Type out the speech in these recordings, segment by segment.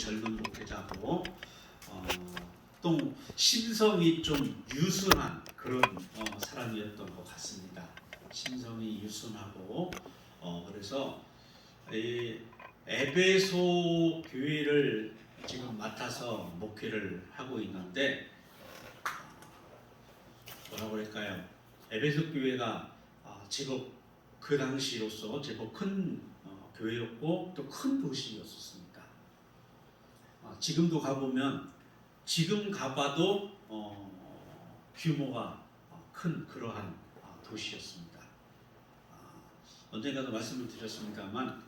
젊은 목회자고 또 심성이 좀 유순한 그런 사람이었던 것 같습니다. 심성이 유순하고 그래서 이 에베소 교회를 지금 맡아서 목회를 하고 있는데 뭐라고 할까요? 에베소 교회가 제법 그 당시로서 제법 큰 교회였고 또 큰 도시였었습니다. 지금도 가보면 지금 가봐도 규모가 큰 그러한 도시였습니다. 언젠가도 말씀을 드렸습니다만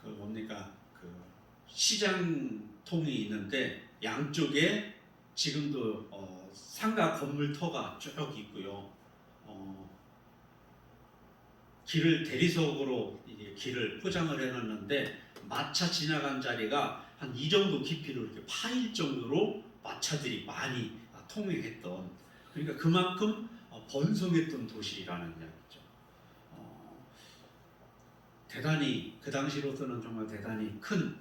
그 뭡니까 그 시장통이 있는데 양쪽에 지금도 상가 건물터가 쭉 있고요. 길을 대리석으로 길을 포장을 해놨는데 마차 지나간 자리가 한 이 정도 깊이로 이렇게 파일 정도로 마차들이 많이 통행했던, 그러니까 그만큼 번성했던 도시라는 이야기죠. 대단히 그 당시로서는 정말 대단히 큰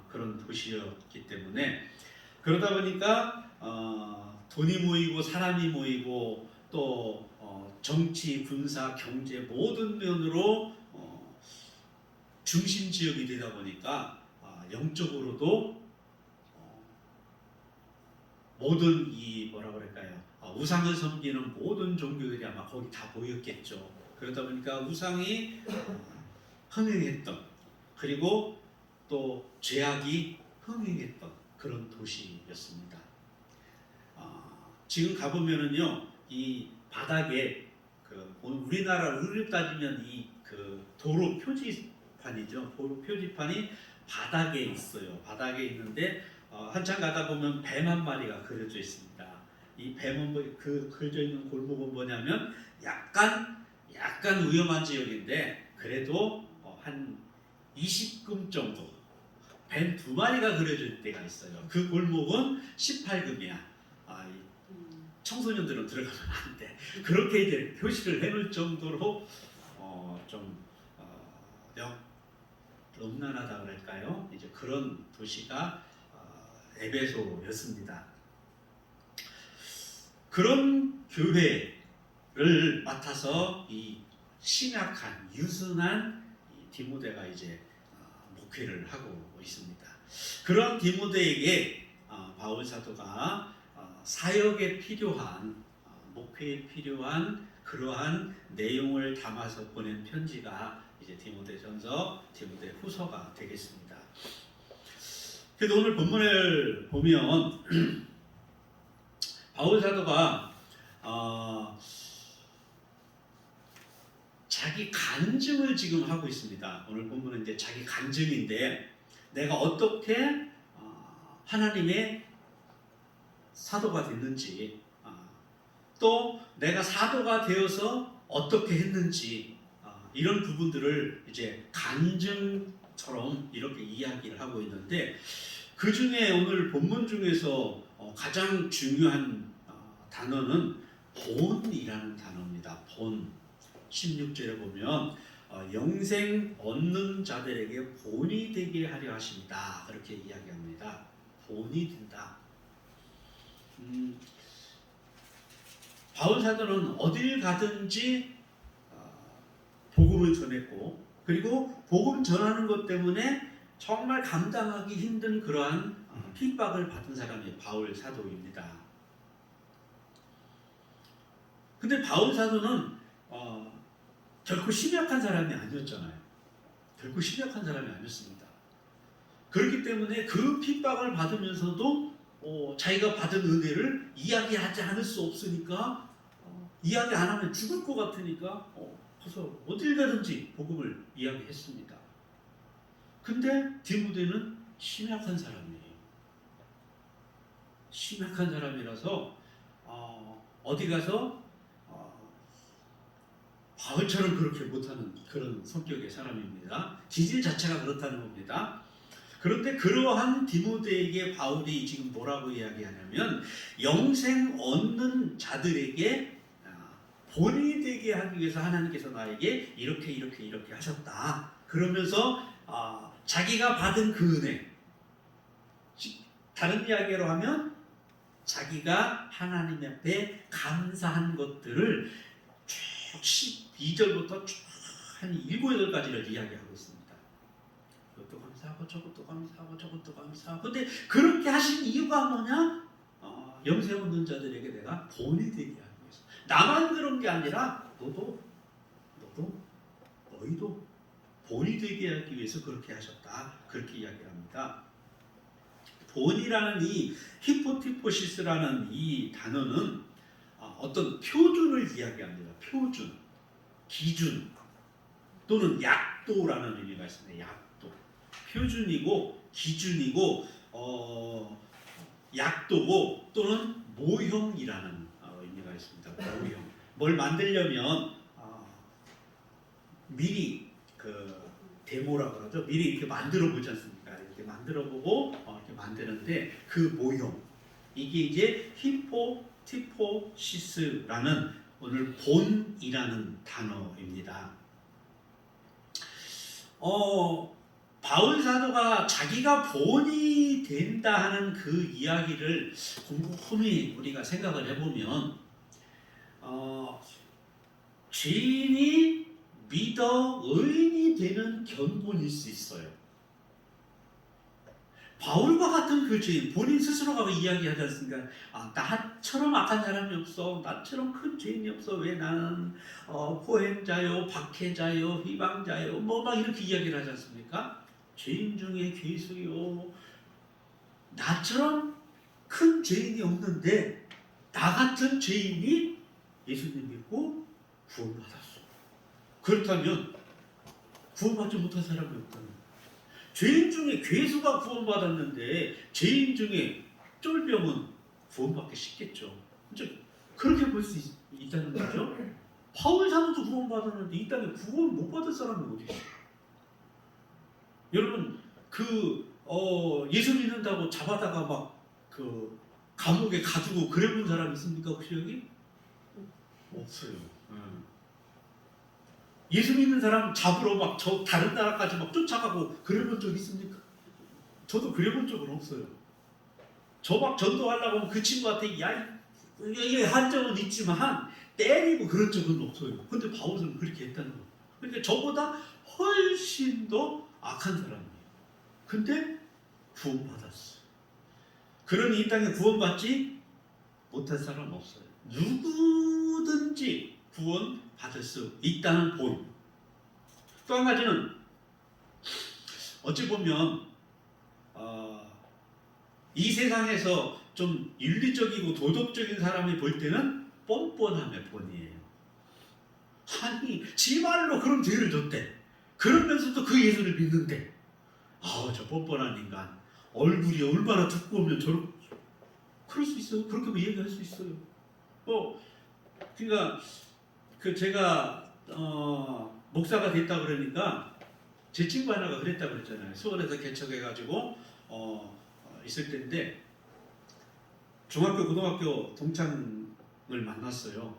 그런 도시였기 때문에, 그러다 보니까 돈이 모이고 사람이 모이고 또 정치, 군사, 경제 모든 면으로 중심 지역이 되다 보니까 영적으로도 모든 이 뭐라 그럴까요? 우상을 섬기는 모든 종교들이 아마 거기 다 모였겠죠. 그러다 보니까 우상이 흥행했던, 그리고 또 죄악이 흥행했던 그런 도시였습니다. 지금 가보면은요, 이 바닥에 우리나라로 따지면 이 그 도로 표지판이죠. 도로 표지판이 바닥에 있어요. 바닥에 있는데 한참 가다 보면 뱀 한 마리가 그려져 있습니다. 이 뱀은 그려져 있는 골목은 뭐냐면 약간 위험한 지역인데 그래도 한 20금 정도 뱀 2마리가 그려질 때가 있어요. 그 골목은 18금이야. 청소년들은 들어가면 안 돼. 그렇게 이제 표시를 해놓을 정도로 좀 음란하다 그럴까요? 이제 그런 도시가 에베소였습니다. 그런 교회를 맡아서 이 심약한 유순한 디모데가 이제 목회를 하고 있습니다. 그런 디모데에게 바울 사도가 사역에 필요한 목회에 필요한 그러한 내용을 담아서 보낸 편지가 이제 디모데전서, 디모데후서가 되겠습니다. 그래도 오늘 본문을 보면 바울 사도가 자기 간증을 지금 하고 있습니다. 오늘 본문은 이제 자기 간증인데, 내가 어떻게 하나님의 사도가 됐는지, 또 내가 사도가 되어서 어떻게 했는지, 이런 부분들을 이제 간증처럼 이렇게 이야기를 하고 있는데, 그 중에 오늘 본문 중에서 가장 중요한 단어는 본이라는 단어입니다. 본. 16절에 보면 영생 얻는 자들에게 본이 되게 하려 하십니다. 그렇게 이야기합니다. 본이 된다. 바울 사도는 어딜 가든지 복음을 전했고, 그리고 복음 전하는 것 때문에 정말 감당하기 힘든 그러한 핍박을 받은 사람이 바울 사도입니다. 근데 바울 사도는 결코 심약한 사람이 아니었잖아요. 결코 심약한 사람이 아니었습니다. 그렇기 때문에 그 핍박을 받으면서도 자기가 받은 은혜를 이야기하지 않을 수 없으니까, 이야기 안 하면 죽을 것 같으니까 가서 어딜 가든지 복음을 이야기했습니다. 근데 디모데는 심약한 사람이에요. 심약한 사람이라서 어디 가서 바울처럼 그렇게 못하는 그런 성격의 사람입니다. 기질 자체가 그렇다는 겁니다. 그런데 그러한 디모데에게 바울이 지금 뭐라고 이야기하냐면, 영생 얻는 자들에게 본이 되게 하기 위해서 하나님께서 나에게 이렇게 하셨다. 그러면서 자기가 받은 그 은혜, 다른 이야기로 하면 자기가 하나님 앞에 감사한 것들을 쭉 12절부터 쭉 한 7, 8가지를 이야기하고 있습니다. 이것도 감사하고 저것도 감사하고 저것도 감사하고. 근데 그렇게 하신 이유가 뭐냐? 영생 없는 자들에게 내가 본이 되게 하기 위해서. 나만 그런 게 아니라 너도 너희도 본이 되게 하기 위해서 그렇게 하셨다. 그렇게 이야기를 합니다. 본이라는 이 히포티포시스라는 이 단어는 어떤 표준을 이야기합니다. 표준, 기준 또는 약도라는 의미가 있습니다. 약도, 표준이고 기준이고 약도고 또는 모형이라는 의미가 있습니다. 모형. 뭘 만들려면 미리 그 데모라고 하죠. 미리 이렇게 만들어 보지 않습니까? 이렇게 만들어 보고 이렇게 만드는데 그 모형, 이게 이제 히포티포시스라는 오늘 본이라는 단어입니다. 바울 사도가 자기가 본이 된다 하는 그 이야기를 곰곰이 우리가 생각을 해보면 죄인이 믿어 의인이 되는 견본일 수 있어요. 바울과 같은 그 죄인, 본인 스스로가 이야기하지 않습니까? 나처럼 악한 사람이 없어, 나처럼 큰 죄인이 없어, 왜 나는 포행자요, 박해자요, 휘방자요, 뭐 막 이렇게 이야기를 하지 않습니까? 죄인 중에 괴수요, 나처럼 큰 죄인이 없는데 나 같은 죄인이 예수님 믿고 구원받았어. 그렇다면 구원받지 못한 사람이 없다는 거예요. 죄인 중에 괴수가 구원받았는데 죄인 중에 쫄병은 구원받기 쉽겠죠. 그렇게 볼 수 있다는 거죠. 바울 사도도 구원받았는데 이 땅에 구원 못 받을 사람이 어디 있어요? 여러분 예수 믿는다고 잡아다가 막 그 감옥에 가두고 그래 본 사람 있습니까 혹시 여기? 없어요. 예수 믿는 사람 잡으러 막 저 다른 나라까지 막 쫓아가고 그래 본 적 있습니까? 저도 그래 본 적은 없어요. 저 막 전도하려고 하면 그 친구한테 이게 한 적은 있지만 때리고 그런 적은 없어요. 근데 바울은 그렇게 했다는 거예요. 그러니까 저보다 훨씬 더 악한 사람이에요. 근데 구원받았어요. 그러니 이 땅에 구원받지 못한 사람 없어요. 누구든지 구원받을 수 있다는 본. 또 한 가지는 어찌 보면 이 세상에서 좀 윤리적이고 도덕적인 사람이 볼 때는 뻔뻔함의 본이에요. 아니 지 말로 그런 죄를 졌대. 그러면서도 그 예수를 믿는데 저 뻔뻔한 인간 얼굴이 얼마나 두꺼우면 그럴 수 있어요. 그렇게 얘기할 수 있어요. 그러니까 제가 목사가 됐다 그러니까 제 친구 하나가 그랬다 그랬잖아요. 수원에서 개척해가지고 있을 때인데 중학교 고등학교 동창을 만났어요.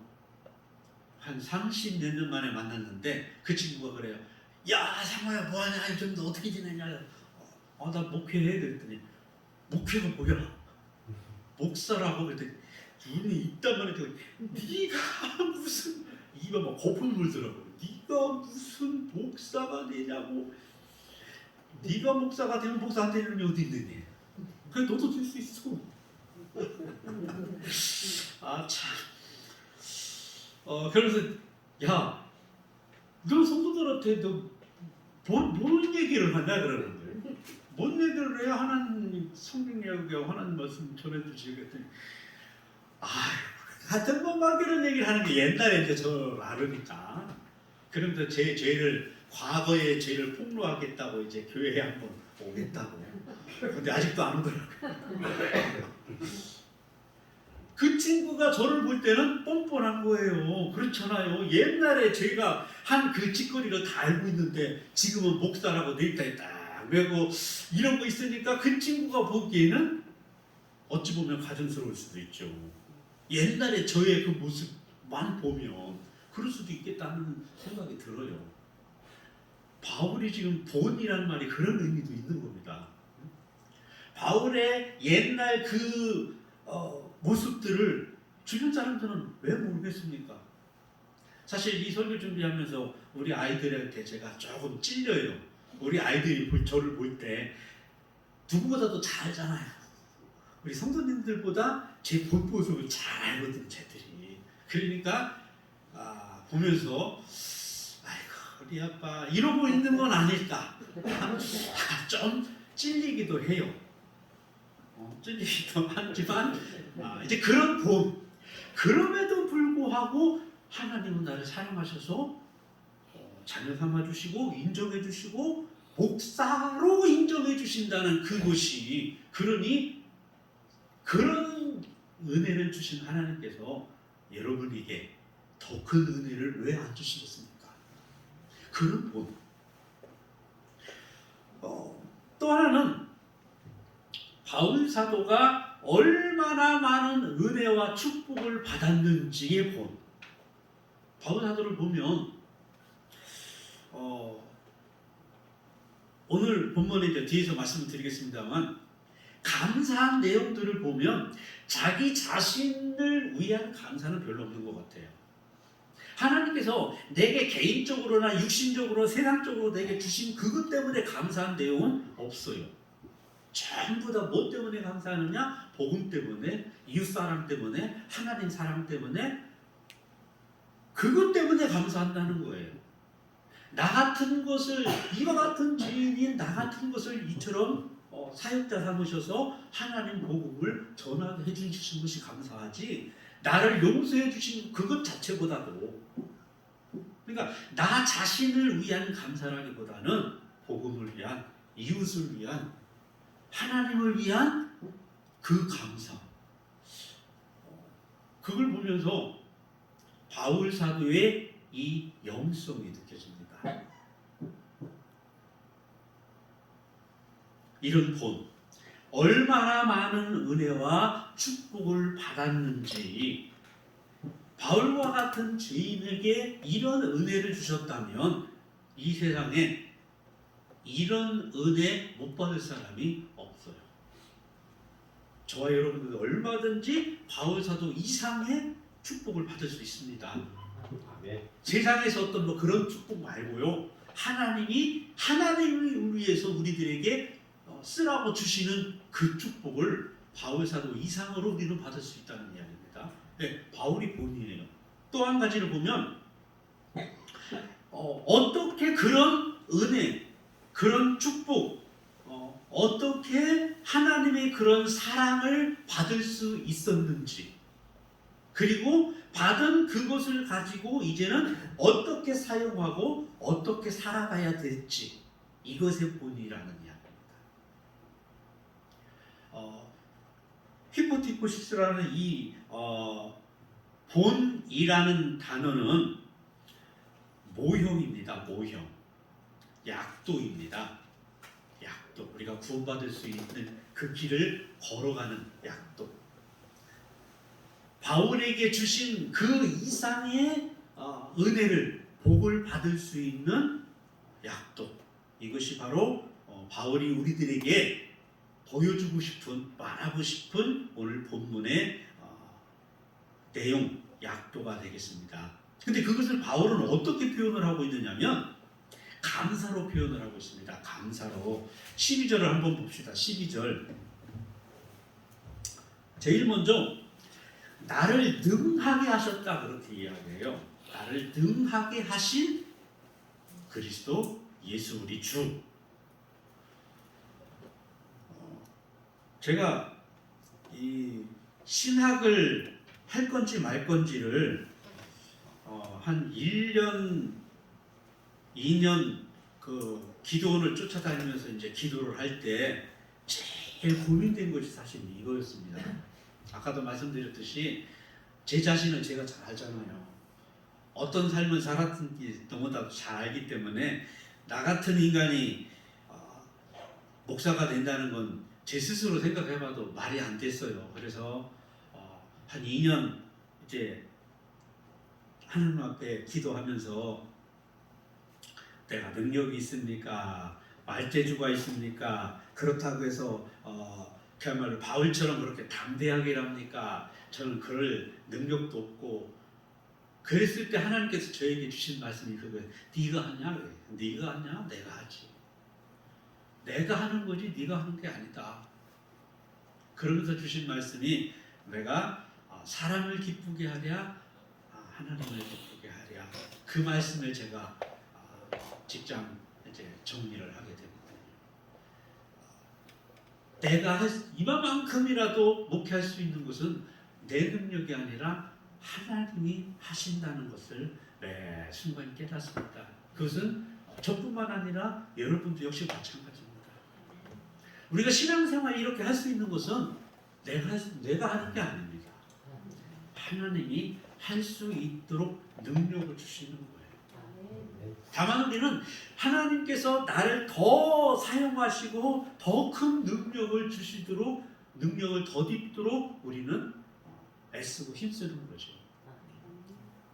한 30몇 년 만에 만났는데 그 친구가 그래요. 야 상호야 뭐하냐, 요즘 너 어떻게 지내냐. 나 목회해. 그랬더니 목회가 뭐야? 목사라고. 그랬더니 눈이 있단 말이야. 네가 무슨, 입에 막 거품 물더라고요. 네가 무슨 목사가 되냐고. 네가 목사가 되면 목사 안 되는 놈이 어디 있느니. 그래 너도 될 수 있어. 참. 그래서 야, 너 성도들한테 뭔 얘기를 하냐 그러는 거예요. 뭔 얘기를 해야 하나님 성경 이야기하고 하나님 말씀 전해주시겠더니 하여튼 막 이런 얘기를 하는 게 옛날에 이제 저를 알으니까 그러면서 제 죄를, 과거의 죄를 폭로하겠다고 이제 교회에 한번 오겠다고. 근데 아직도 안 오더라고요. 그 친구가 저를 볼 때는 뻔뻔한 거예요. 그렇잖아요. 옛날에 제가 한 그 짓거리를 다 알고 있는데 지금은 목사라고 넥타이 딱 메고 이런 거 있으니까 그 친구가 보기에는 어찌 보면 가증스러울 수도 있죠. 옛날에 저의 그 모습만 보면 그럴 수도 있겠다는 생각이 들어요. 바울이 지금 본이라는 말이 그런 의미도 있는 겁니다. 바울의 옛날 그 모습들을 주변 사람들은 왜 모르겠습니까? 사실 이 설교 준비하면서 우리 아이들한테 제가 조금 찔려요. 우리 아이들이 저를 볼 때 누구보다도 잘 알잖아요. 우리 성도님들보다 제 본 모습을 잘 알거든, 쟤들이. 그러니까 보면서 아이고 우리 아빠 이러고 있는 건 아닐까. 좀 찔리기도 해요. 찔리기도 하지만 이제 그런 본. 그럼에도 불구하고 하나님은 나를 사랑하셔서 자녀 삼아 주시고 인정해 주시고 목사로 인정해 주신다는 그것이, 그러니 그런 은혜를 주신 하나님께서 여러분에게 더 큰 은혜를 왜 안 주시겠습니까? 그런 본. 또 하나는 바울 사도가 얼마나 많은 은혜와 축복을 받았는지의 본. 바울 사도를 보면 오늘 본문에 이제 뒤에서 말씀드리겠습니다만 감사한 내용들을 보면 자기 자신을 위한 감사는 별로 없는 것 같아요. 하나님께서 내게 개인적으로나 육신적으로 세상적으로 내게 주신 그것 때문에 감사한 내용은 없어요. 전부 다 뭐 때문에 감사하느냐? 복음 때문에, 이웃사랑 때문에, 하나님 사랑 때문에, 그것 때문에 감사한다는 거예요. 나 같은 것을, 이와 같은 죄인인 나 같은 것을 이처럼 사역자 삼으셔서 하나님 복음을 전하게 해주신 것이 감사하지, 나를 용서해 주신 그것 자체보다도, 그러니까 나 자신을 위한 감사라기보다는 복음을 위한, 이웃을 위한, 하나님을 위한 그 감사. 그걸 보면서 바울 사도의 이 영성이 느껴집니다. 이런 본, 얼마나 많은 은혜와 축복을 받았는지, 바울과 같은 죄인에게 이런 은혜를 주셨다면 이 세상에 이런 은혜 못 받을 사람이 없어요. 저와 여러분들 얼마든지 바울 사도 이상의 축복을 받을 수 있습니다. 세상에서 어떤 뭐 그런 축복 말고요, 하나님을 위해서 우리들에게 쓰라고 주시는 그 축복을 바울 사도 이상으로 우리는 받을 수 있다는 이야기입니다. 네, 바울이 본이에요. 또 한 가지를 보면 어떻게 그런 은혜, 그런 축복, 어떻게 하나님의 그런 사랑을 받을 수 있었는지, 그리고 받은 그것을 가지고 이제는 어떻게 사용하고 어떻게 살아가야 될지, 이것의 본이라는 이야기입니다. 히포티포시스라는 이 본이라는 단어는 모형입니다. 모형. 약도입니다. 약도. 우리가 구원받을 수 있는 그 길을 걸어가는 약도. 바울에게 주신 그 이상의 은혜를, 복을 받을 수 있는 약도. 이것이 바로 바울이 우리들에게 보여주고 싶은, 말하고 싶은 오늘 본문의 내용, 약도가 되겠습니다. 근데 그것을 바울은 어떻게 표현을 하고 있느냐면 감사로 표현을 하고 있습니다. 감사로. 12절을 한번 봅시다. 12절. 제일 먼저 나를 능하게 하셨다, 그렇게 이야기해요. 나를 능하게 하신 그리스도 예수 우리 주. 제가 이 신학을 할 건지 말 건지를 한 1년, 2년 그 기도원을 쫓아다니면서 이제 기도를 할 때 제일 고민된 것이 사실 이거였습니다. 아까도 말씀드렸듯이 제 자신은 제가 잘 알잖아요. 어떤 삶을 살았는지 너무나도 잘 알기 때문에 나 같은 인간이 목사가 된다는 건 제 스스로 생각해봐도 말이 안 됐어요. 그래서 한 2년 이제 하나님 앞에 기도하면서 내가 능력이 있습니까? 말재주가 있습니까? 그렇다고 해서 그야말로 바울처럼 그렇게 담대하게 합니까? 저는 그럴 능력도 없고. 그랬을 때 하나님께서 저에게 주신 말씀이 그거예요. 네가 하냐? 왜? 네가 하냐? 내가 하지. 내가 하는 거지 네가 하는 게 아니다. 그러면서 주신 말씀이 내가 사람을 기쁘게 하랴 하나님을 기쁘게 하랴. 그 말씀을 제가 직장 이제 정리를 하게 됩니다. 내가 이만큼이라도 목회할 수 있는 것은 내 능력이 아니라 하나님이 하신다는 것을 매 순간 깨닫습니다. 그것은 저뿐만 아니라 여러분도 역시 마찬가지입니다. 우리가 신앙생활 이렇게 할 수 있는 것은 내가 하는 게 아닙니다. 하나님이 할 수 있도록 능력을 주시는 거예요. 다만 우리는 하나님께서 나를 더 사용하시고 더 큰 능력을 주시도록, 능력을 덧입도록 우리는 애쓰고 힘쓰는 거죠.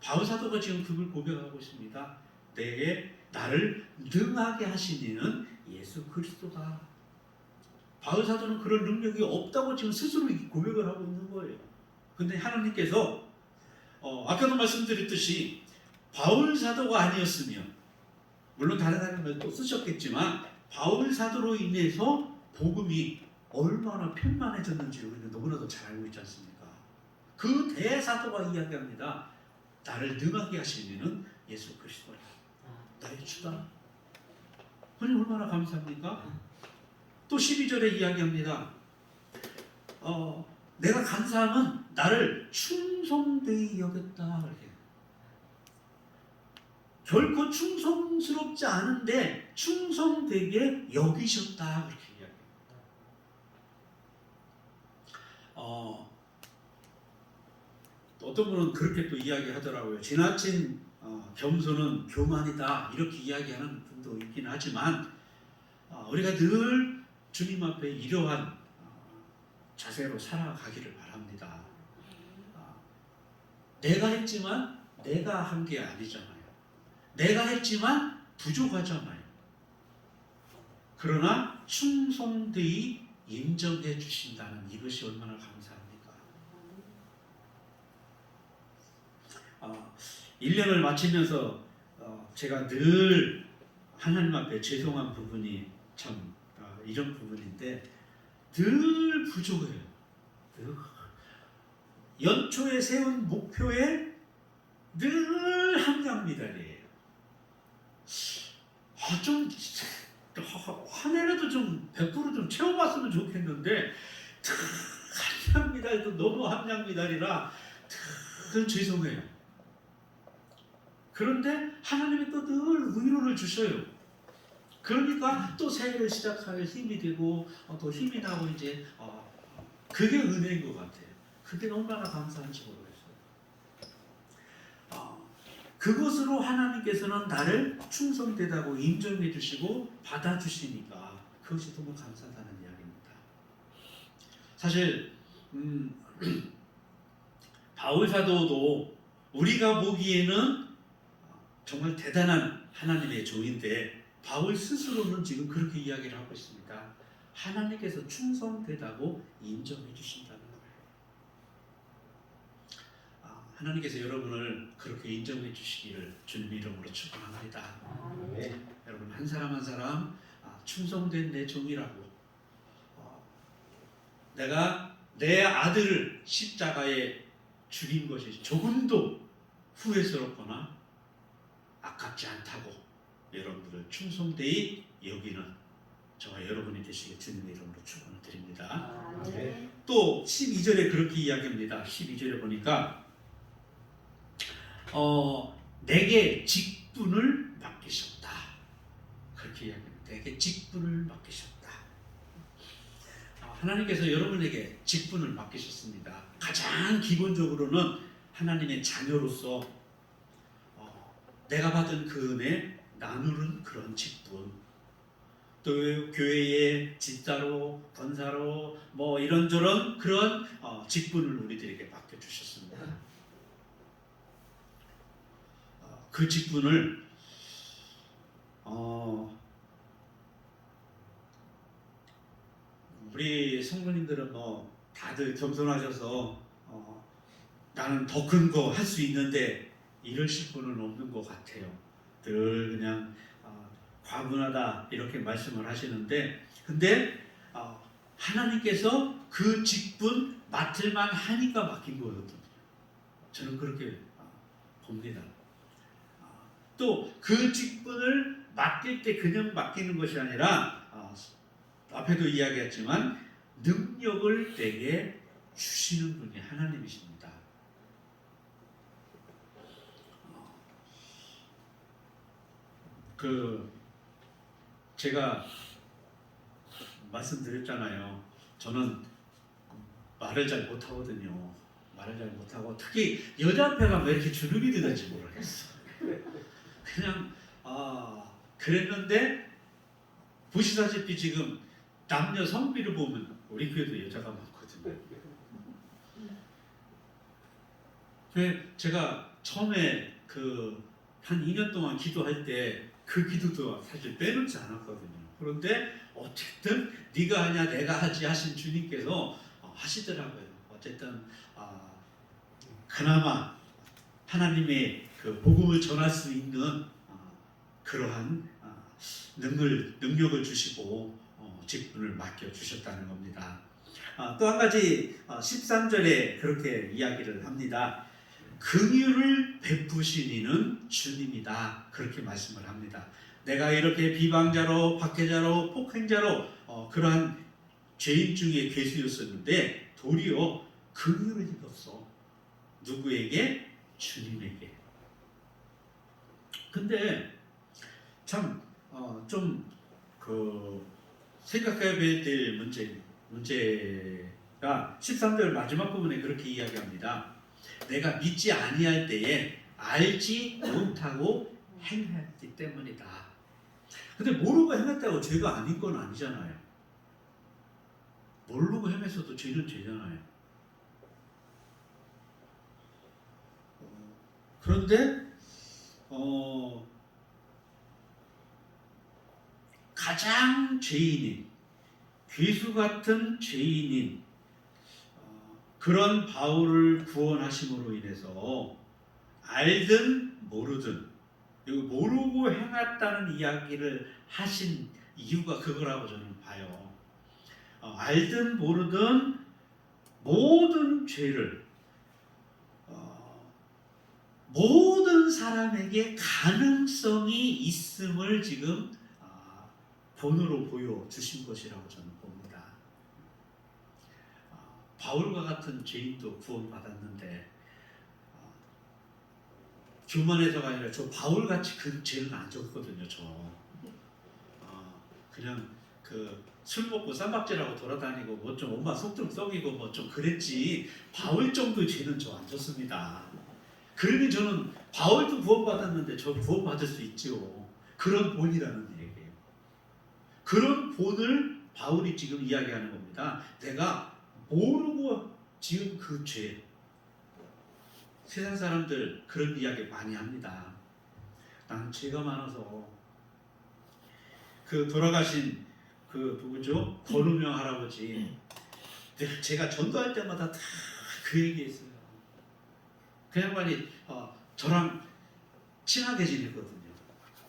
바울사도가 지금 그걸 고백하고 있습니다. 나를 능하게 하시는 예수 그리스도다. 바울사도는 그런 능력이 없다고 지금 스스로 고백을 하고 있는 거예요. 근데 하나님께서 아까도 말씀드렸듯이 바울사도가 아니었으면, 물론 다른 사람을 또 쓰셨겠지만 바울사도로 인해서 복음이 얼마나 편만해졌는지 우리는 너무나도 잘 알고 있지 않습니까? 그 대사도가 이야기합니다. 나를 능하게 하시는 예수 그리스도라. 나의 주다. 하나님 얼마나 감사합니까? 또 12절에 이야기합니다. 내가 감사함은 나를 충성되이 여겼다. 이렇게. 결코 충성스럽지 않은데 충성되게 여기셨다. 그렇게 이야기합니다. 어떤 분은 그렇게 또 이야기하더라고요. 지나친 겸손은 교만이다. 이렇게 이야기하는 분도 있긴 하지만 우리가 늘 주님 앞에 이러한 자세로 살아가기를 바랍니다. 내가 했지만 내가 한 게 아니잖아요. 내가 했지만 부족하잖아요. 그러나 충성되이 인정해 주신다는 이것이 얼마나 감사합니까? 1년을 마치면서 제가 늘 하나님 앞에 죄송한 부분이 참 이런 부분인데 늘 부족해요. 연초에 세운 목표에 늘 함량미달이에요. 좀 한 해라도 좀 100% 채워봤으면 좋겠는데 함량미달도 너무 함량미달이라 늘 죄송해요. 그런데 하나님이 또 늘 위로를 주셔요. 그러니까 또 새해를 시작할 힘이 되고 또 힘이 나고 이제 그게 은혜인 것 같아요. 그게 얼마나 감사한지 모르겠어요. 그것으로 하나님께서는 나를 충성되다고 인정해 주시고 받아주시니까 그것이 정말 감사하다는 이야기입니다. 사실 바울사도도 우리가 보기에는 정말 대단한 하나님의 종인데 바울 스스로는 지금 그렇게 이야기를 하고 있습니다. 하나님께서 충성되다고 인정해 주신다는 거예요. 하나님께서 여러분을 그렇게 인정해 주시기를 주님 이름으로 축원합니다. 네. 여러분 한 사람 한 사람 충성된 내 종이라고, 내가 내 아들을 십자가에 죽인 것이 조금도 후회스럽거나 아깝지 않다고 여러분들을 충성되이 여기는 저와 여러분이 되시길 주님의 이름으로 축원을 드립니다. 네. 또 12절에 그렇게 이야기합니다. 12절에 보니까 내게 직분을 맡기셨다. 그렇게 이야기합니다. 내게 직분을 맡기셨다. 하나님께서 여러분에게 직분을 맡기셨습니다. 가장 기본적으로는 하나님의 자녀로서 내가 받은 그 은혜 나누는 그런 직분, 또 교회의 집사로, 권사로 뭐 이런저런 그런 직분을 우리들에게 맡겨주셨습니다. 그 직분을 우리 성도님들은 뭐 다들 겸손하셔서 나는 더 큰 거 할 수 있는데 이러실 분은 없는 것 같아요. 늘 그냥 과분하다 이렇게 말씀을 하시는데, 근데 하나님께서 그 직분 맡을만 하니까 맡긴 거거든요. 저는 그렇게 봅니다. 또 그 직분을 맡길 때 그냥 맡기는 것이 아니라 앞에도 이야기했지만 능력을 내게 주시는 분이 하나님이십니다. 제가 말씀드렸잖아요. 저는 말을 잘 못하거든요. 말을 잘 못하고 특히 여자 앞에 가면 왜 이렇게 주눅이 드는지 모르겠어. 그냥 그랬는데 보시다시피 지금 남녀 성비를 보면 우리 교회도 여자가 많거든요. 제가 처음에 한 2년 동안 기도할 때 그 기도도 사실 빼놓지 않았거든요. 그런데 어쨌든 네가 하냐 내가 하지 하신 주님께서 하시더라고요. 어쨌든 그나마 하나님의 그 복음을 전할 수 있는 그러한 능력을 주시고 직분을 맡겨 주셨다는 겁니다. 또 한 가지 13절에 그렇게 이야기를 합니다. 긍휼을 베푸신 이는 주님이다. 그렇게 말씀을 합니다. 내가 이렇게 비방자로 박해자로 폭행자로 그러한 죄인 중에 괴수였었는데 도리어 긍휼을 입었어. 누구에게? 주님에게. 근데 참 좀 생각해야 될 문제가 13절 마지막 부분에 그렇게 이야기합니다. 내가 믿지 아니할 때에 알지 못하고 행했기 때문이다. 근데 모르고 행했다고 죄가 아닌 건 아니잖아요. 모르고 행했어도 죄는 죄잖아요. 그런데 가장 죄인인, 괴수 같은 죄인인 그런 바울을 구원하심으로 인해서 알든 모르든, 모르고 행했다는 이야기를 하신 이유가 그거라고 저는 봐요. 알든 모르든 모든 죄를 모든 사람에게 가능성이 있음을 지금 본으로 보여주신 것이라고 저는 봅니다. 바울과 같은 죄인도 구원받았는데 교만해서가 아니라 저 바울같이 그 죄는 안 졌거든요. 그냥 술 먹고 쌈박질하고 돌아다니고 뭐 좀 엄마 속 좀 썩이고 뭐 좀 그랬지 바울 정도의 죄는 저 안 졌습니다. 그러니 저는 바울도 구원받았는데 저 구원받을 수 있죠. 그런 본이라는 얘기예요. 그런 본을 바울이 지금 이야기하는 겁니다. 내가 모르고 지은 그 죄. 세상 사람들 그런 이야기 많이 합니다. 나는 죄가 많아서 돌아가신 누구죠? 권우명 할아버지 제가 전도할 때마다 다 그 얘기했어요. 그 양반이 저랑 친하게 지냈거든요.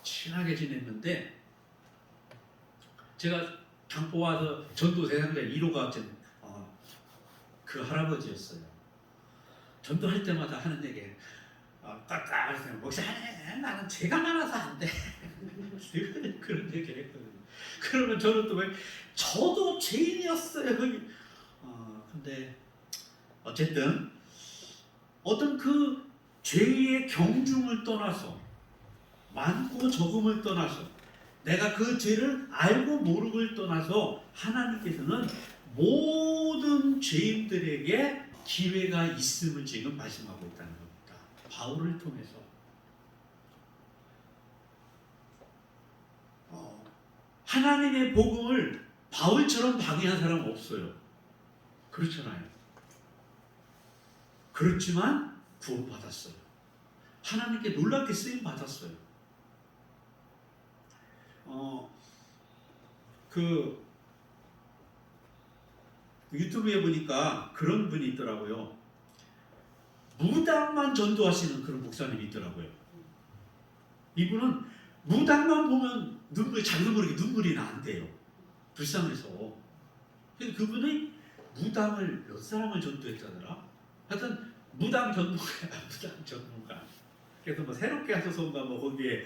친하게 지냈는데 제가 당포 와서 전도 대상자 1호가 그 할아버지였어요. 전도할 때마다 하는 얘기 깍깍 목사님 나는 죄가 많아서 안 돼. 그런 얘기를 했거든요. 그러면 저는 또 왜 저도 죄인이었어요. 근데 어쨌든 어떤 그 죄의 경중을 떠나서 많고 적음을 떠나서 내가 그 죄를 알고 모르고를 떠나서 하나님께서는 모든 죄인들에게 기회가 있음을 지금 말씀하고 있다는 겁니다. 바울을 통해서 하나님의 복음을 바울처럼 방해한 사람은 없어요. 그렇잖아요. 그렇지만 구원받았어요. 하나님께 놀랍게 쓰임 받았어요. 그 유튜브에 보니까 그런 분이 있더라고요. 무당만 전도하시는 그런 목사님이 있더라고요. 이분은 무당만 보면 자기도 모르게 눈물이 나는데요. 불쌍해서. 그래서 그분이 무당을 몇 사람을 전도했다더라. 하여튼 무당 전문가, 무당 전문가. 그래서 뭐 새롭게 하소서인가 뭐 거기에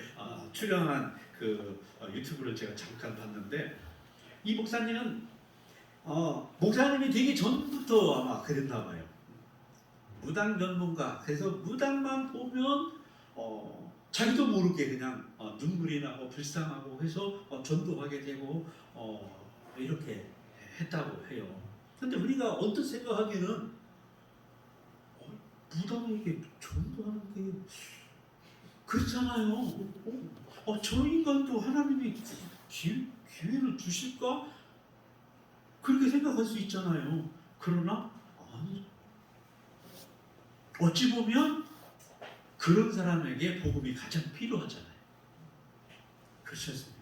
출연한 그 유튜브를 제가 잠깐 봤는데 이 목사님은 목사님이 되기 전부터 아마 그랬나 봐요. 무당 전문가. 그래서 무당만 보면 자기도 모르게 그냥 눈물이 나고 불쌍하고 해서 전도하게 되고 이렇게 했다고 해요. 근데 우리가 언뜻 생각하기에는 무당에게 전도하는 게 그렇잖아요. 저 인간도 하나님이 기회를 주실까? 그렇게 생각할 수 있잖아요. 그러나 아니, 어찌 보면 그런 사람에게 복음이 가장 필요하잖아요. 그렇지 않습니까?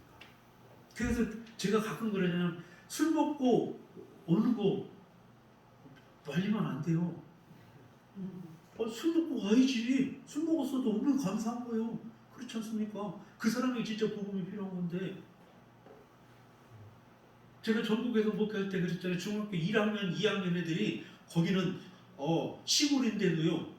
그래서 제가 가끔 그러냐면 술 먹고 오는 거 말리면 안 돼요. 술 먹고 와야지. 술 먹었어도 오면 감사한 거예요. 그렇지 않습니까? 그 사람에게 진짜 복음이 필요한 건데 제가 전국에서 목회할 때 그랬잖아요. 중학교 1학년, 2학년 애들이 거기는 시골인데도요.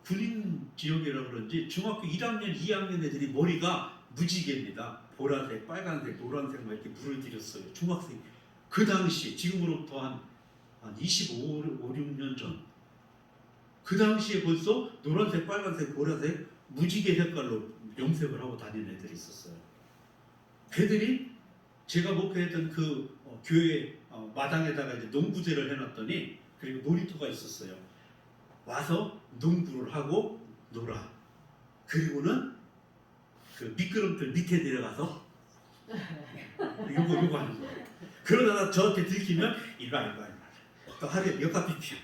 군인 지역이라 그런지 중학교 1학년, 2학년 애들이 머리가 무지개입니다. 보라색, 빨간색, 노란색 막 이렇게 물을 들였어요. 중학생. 그 당시 지금으로부터 한 25, 6년 전. 그 당시에 벌써 노란색, 빨간색, 보라색 무지개 색깔로 염색을 하고 다니는 애들이 있었어요. 걔들이 제가 목회했던 그 교회 마당에다가 이제 농구대를 해놨더니 그리고 놀이터가 있었어요. 와서 농구를 하고 놀아. 그리고는 그 미끄럼틀 밑에 내려가서 요거 하는 거예요. 그러다가 저한테 들키면 이봐. 또 하루에 몇 카피 피워.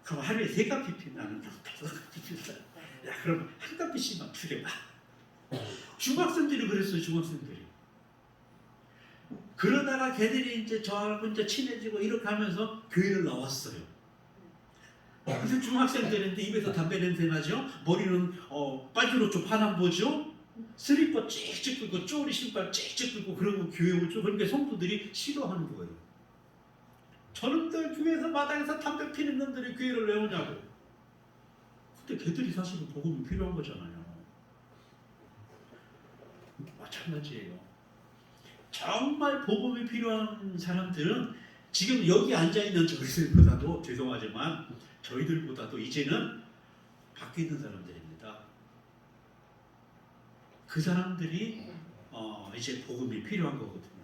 그럼 하루에 3카피 피우면 5카피 피우자. 야 그럼 한 카피씩만 줄여봐. 중학생들이 그랬어요. 중학생들이. 그러다가 걔들이 이제 저하고 이제 친해지고 이렇게 하면서 교회를 나왔어요. 근데 중학생들인데 입에서 담배 냄새 나죠? 머리는 빨주노 좀 파남 보죠? 슬리퍼 찍찍 긁고 쪼리 신발 찍찍 긁고 그러고 교회 오죠? 그러니까 성도들이 싫어하는 거예요. 저놈들 교회에서 마당에서 담배 피는 놈들이 교회를 왜 오냐고. 근데 걔들이 사실은 복음이 필요한 거잖아요. 마찬가지예요. 정말 복음이 필요한 사람들은 지금 여기 앉아있는 저희들보다도 죄송하지만 저희들보다도 이제는 밖에 있는 사람들입니다. 그 사람들이 이제 복음이 필요한 거거든요.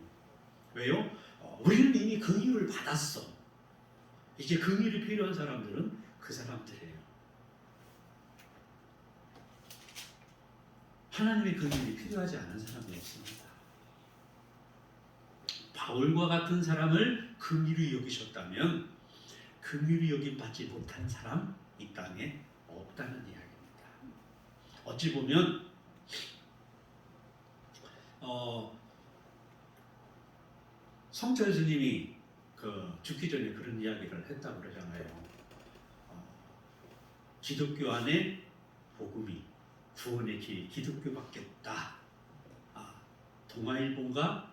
왜요? 우리는 이미 긍휼을 받았어. 이제 긍휼이 필요한 사람들은 그 사람들이에요. 하나님의 긍휼이 필요하지 않은 사람이 없습니다. 바울과 같은 사람을 긍휼히 여기셨다면 긍휼히 여김받지 못한 사람 이 땅에 없다는 이야기입니다. 어찌 보면 성철 스님이 죽기 전에 그런 이야기를 했다고 그러잖아요. 기독교 안에 복음이 구원의 길 기독교밖에 없다. 동아일보가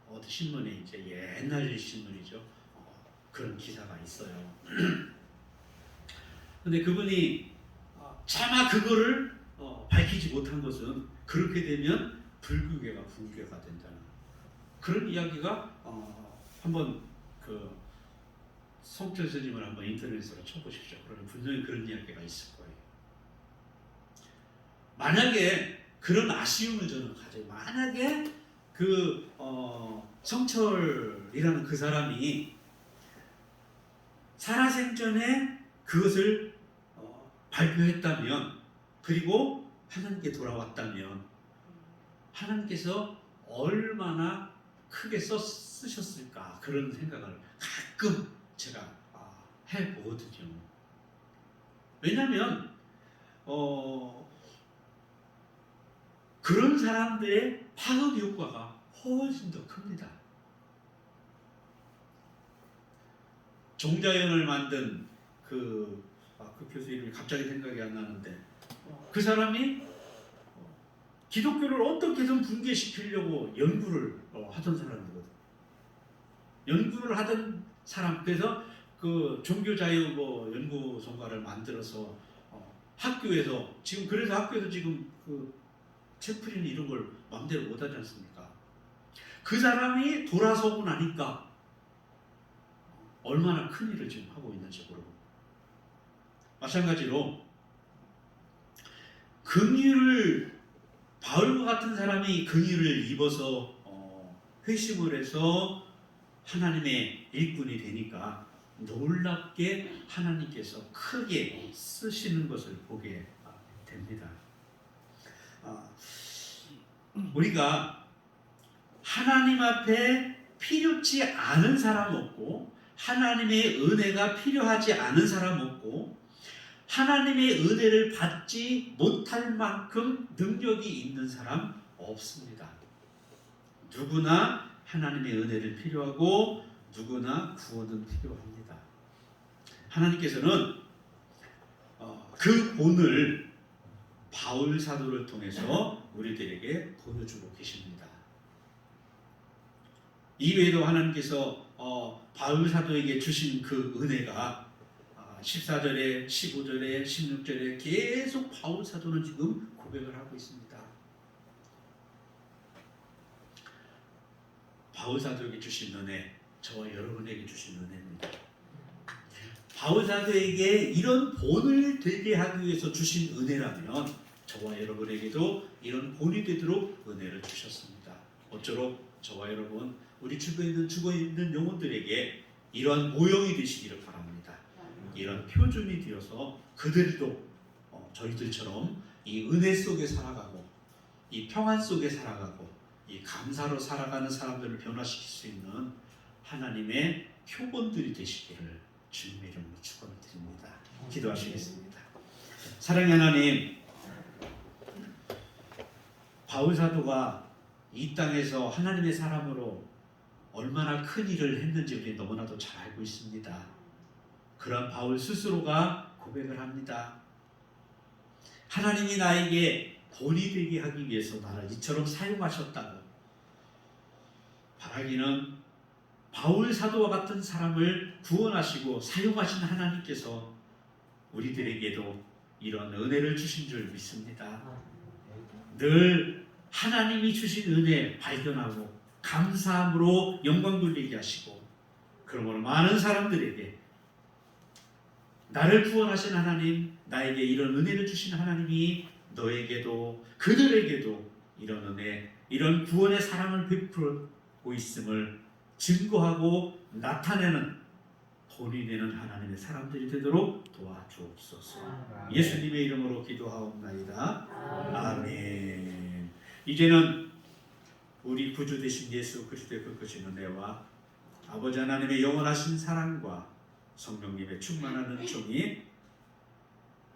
어디 신문에 이제 옛날 신문이죠. 그런 기사가 있어요. 근데 그분이 차마 그거를 밝히지 못한 것은 그렇게 되면 불교계가 붕괴가 된다는 그런 이야기가 한번 그 성철 스님을 한번 인터넷으로 쳐보십시오. 그러면 분명히 그런 이야기가 있을 거예요. 만약에 그런 아쉬움을 저는 가져요. 만약에 그 성철이라는 그 사람이 살아생전에 그것을 발표했다면 그리고 하나님께 돌아왔다면 하나님께서 얼마나 크게 쓰셨을까 그런 생각을 가끔 제가 해보거든요. 왜냐하면 그런 사람들의 파급 효과가 훨씬 더 큽니다. 종자연을 만든 그 교수 이름이 갑자기 생각이 안 나는데, 그 사람이 기독교를 어떻게든 붕괴시키려고 연구를 하던 사람이거든. 연구를 하던 사람. 그래서 그 종교자유 연구소가를 만들어서 학교에서 지금, 그래서 학교에서 지금 그 채플린 이런 걸 마음대로 못하지 않습니까? 그 사람이 돌아서고 나니까 얼마나 큰 일을 지금 하고 있는지 모르고. 마찬가지로 긍휼을, 바울과 같은 사람이 긍휼을 입어서 회심을 해서 하나님의 일꾼이 되니까 놀랍게 하나님께서 크게 쓰시는 것을 보게 됩니다. 우리가 하나님 앞에 필요치 않은 사람 없고, 하나님의 은혜가 필요하지 않은 사람 없고, 하나님의 은혜를 받지 못할 만큼 능력이 있는 사람 없습니다. 누구나 하나님의 은혜를 필요하고 누구나 구원은 필요합니다. 하나님께서는 그 본을 바울 사도를 통해서 우리들에게 보여주고 계십니다. 이외에도 하나님께서 바울 사도에게 주신 그 은혜가 14절에 15절에 16절에 계속 바울 사도는 지금 고백을 하고 있습니다. 바울 사도에게 주신 은혜, 저와 여러분에게 주신 은혜입니다. 바울 사도에게 이런 본을 되게 하기 위해서 주신 은혜라면 저와 여러분에게도 이런 본이 되도록 은혜를 주셨습니다. 어쩌록 저와 여러분, 우리 주변에 있는 죽어 있는 영혼들에게 이러한 모형이 되시기를 바랍니다. 이런 표준이 되어서 그들도 저희들처럼 이 은혜 속에 살아가고, 이 평안 속에 살아가고, 이 감사로 살아가는 사람들을 변화시킬 수 있는 하나님의 표본들이 되시기를 주님의 이름으로 축원드립니다. 기도하시겠습니다. 사랑의 하나님, 바울 사도가 이 땅에서 하나님의 사람으로 얼마나 큰 일을 했는지 우리 너무나도 잘 알고 있습니다. 그런 바울 스스로가 고백을 합니다. 하나님이 나에게 본이 되게 하기 위해서 나를 이처럼 사용하셨다고. 바라기는 바울 사도와 같은 사람을 구원하시고 사용하신 하나님께서 우리들에게도 이런 은혜를 주신 줄 믿습니다. 늘 하나님이 주신 은혜 발견하고 감사함으로 영광 돌리게 하시고, 그러므로 많은 사람들에게 나를 구원하신 하나님, 나에게 이런 은혜를 주신 하나님이 너에게도 그들에게도 이런 은혜, 이런 구원의 사랑을 베풀고 있음을 증거하고 나타내는 본이 되는 하나님의 사람들이 되도록 도와주옵소서. 예수님의 이름으로 기도하옵나이다. 아멘. 이제는 우리 구주 되신 예수 그리스도의 그 크신 은혜와 아버지 하나님의 영원하신 사랑과 성령님의 충만한 은총이,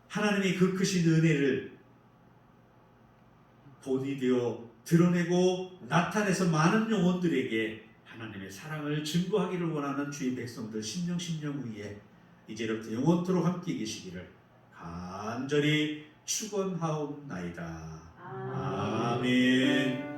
하나님의 그 크신 은혜를 본이 되어 드러내고 나타내서 많은 영혼들에게 하나님의 사랑을 증거하기를 원하는 주의 백성들 심령 위에 이제부터 영원토록 함께 계시기를 간절히 축원하옵나이다. 아멘.